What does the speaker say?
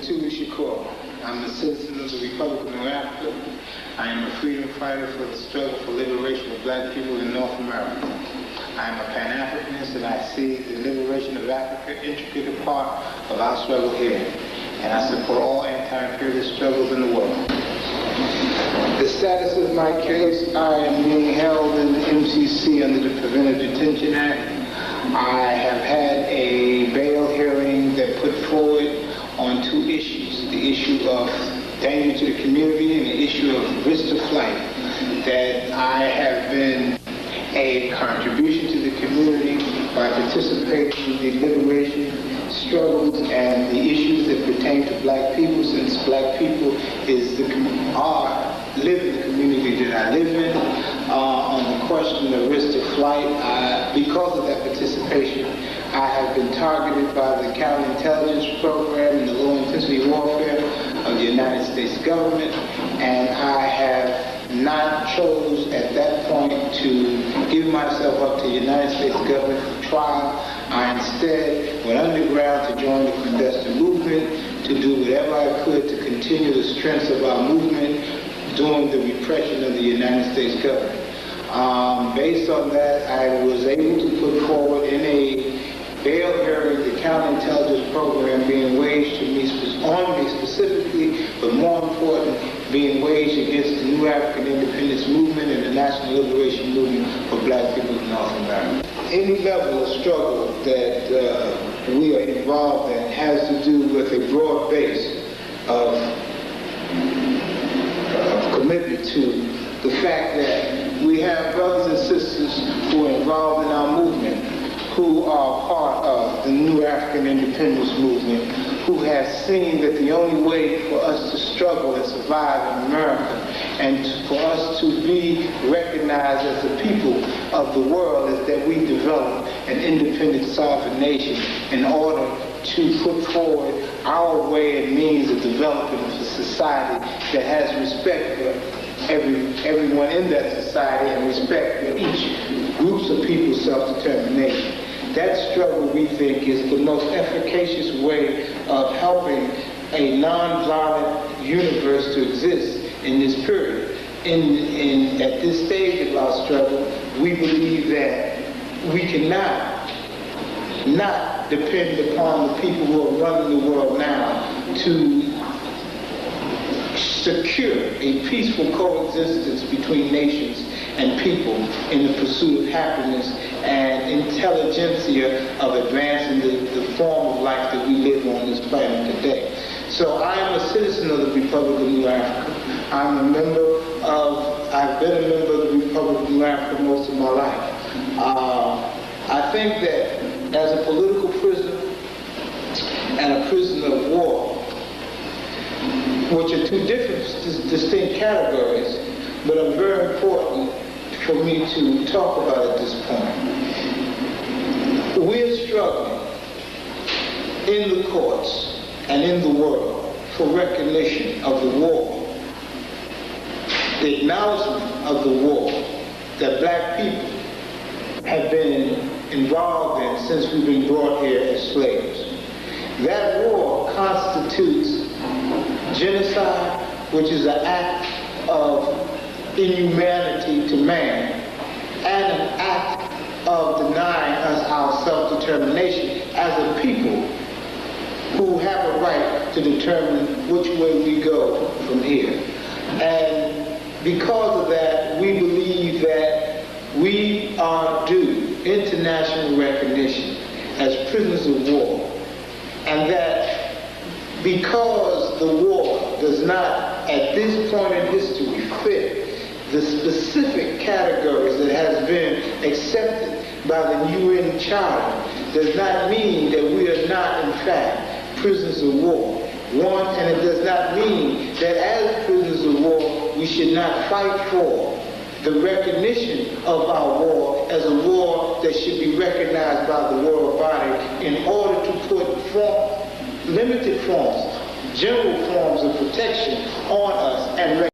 Mutulu Shakur. I'm a citizen of the Republic of North Africa. I am a freedom fighter for the struggle for liberation of black people in North America. I am a Pan-Africanist and I see the liberation of Africa an intricate part of our struggle here. And I support all anti-imperialist struggles in the world. The status of my case, I am being held in the MCC under the Preventive Detention Act. I have had a bail hearing that put forward on two issues, the issue of danger to the community and the issue of risk to flight, that I have been a contribution to the community by participating in the liberation struggles and the issues that pertain to black people, since black people live in the community that I live in. On the question of risk to flight, because of that participation, I have been targeted by the counterintelligence program and the low-intensity warfare of the United States government, and I have not chose at that point to give myself up to the United States government for trial. I instead went underground to join the clandestine movement, to do whatever I could to continue the strength of our movement during the repression of the United States government. Based on that, I was able to put forward in a bail hearing the counterintelligence program being waged on me specifically, but more important, being waged against the new African independence movement and the national liberation movement for black people in North America. Any level of struggle that we are involved in has to do with a broad base of commitment to the fact that we have brothers and sisters who are involved in our movement, who are part of the new African independence movement, who has seen that the only way for us to struggle and survive in America and for us to be recognized as the people of the world is that we develop an independent sovereign nation in order to put forward our way and means of developing a society that has respect for everyone in that society and respect for each groups of people's self-determination. That struggle, we think, is the most efficacious way of helping a non-violent universe to exist in this period. At this stage of our struggle, we believe that we cannot not depend upon the people who are running the world now to secure a peaceful coexistence between nations and people in the pursuit of happiness and intelligentsia of advancing the form of life that we live on this planet today. So I am a citizen of the Republic of New Africa. I've been a member of the Republic of New Africa most of my life. I think that as a political prisoner and a prisoner of war, which are two different distinct categories, but are very important for me to talk about at this point. We're struggling in the courts and in the world for recognition of the war, the acknowledgement of the war that black people have been involved in since we've been brought here as slaves. That war constitutes genocide, which is an act of inhumanity to man, and an act of denying us our self-determination as a people who have a right to determine which way we go from here. And because of that, we believe that we are due international recognition as prisoners of war, and that because the war does not, at this point in history, fit the specific categories that has been accepted by the UN Charter, does not mean that we are not, in fact, prisoners of war. One, and it does not mean that as prisoners of war, we should not fight for the recognition of our war as a war that should be recognized by the world body in order to put limited forms, general forms of protection on us and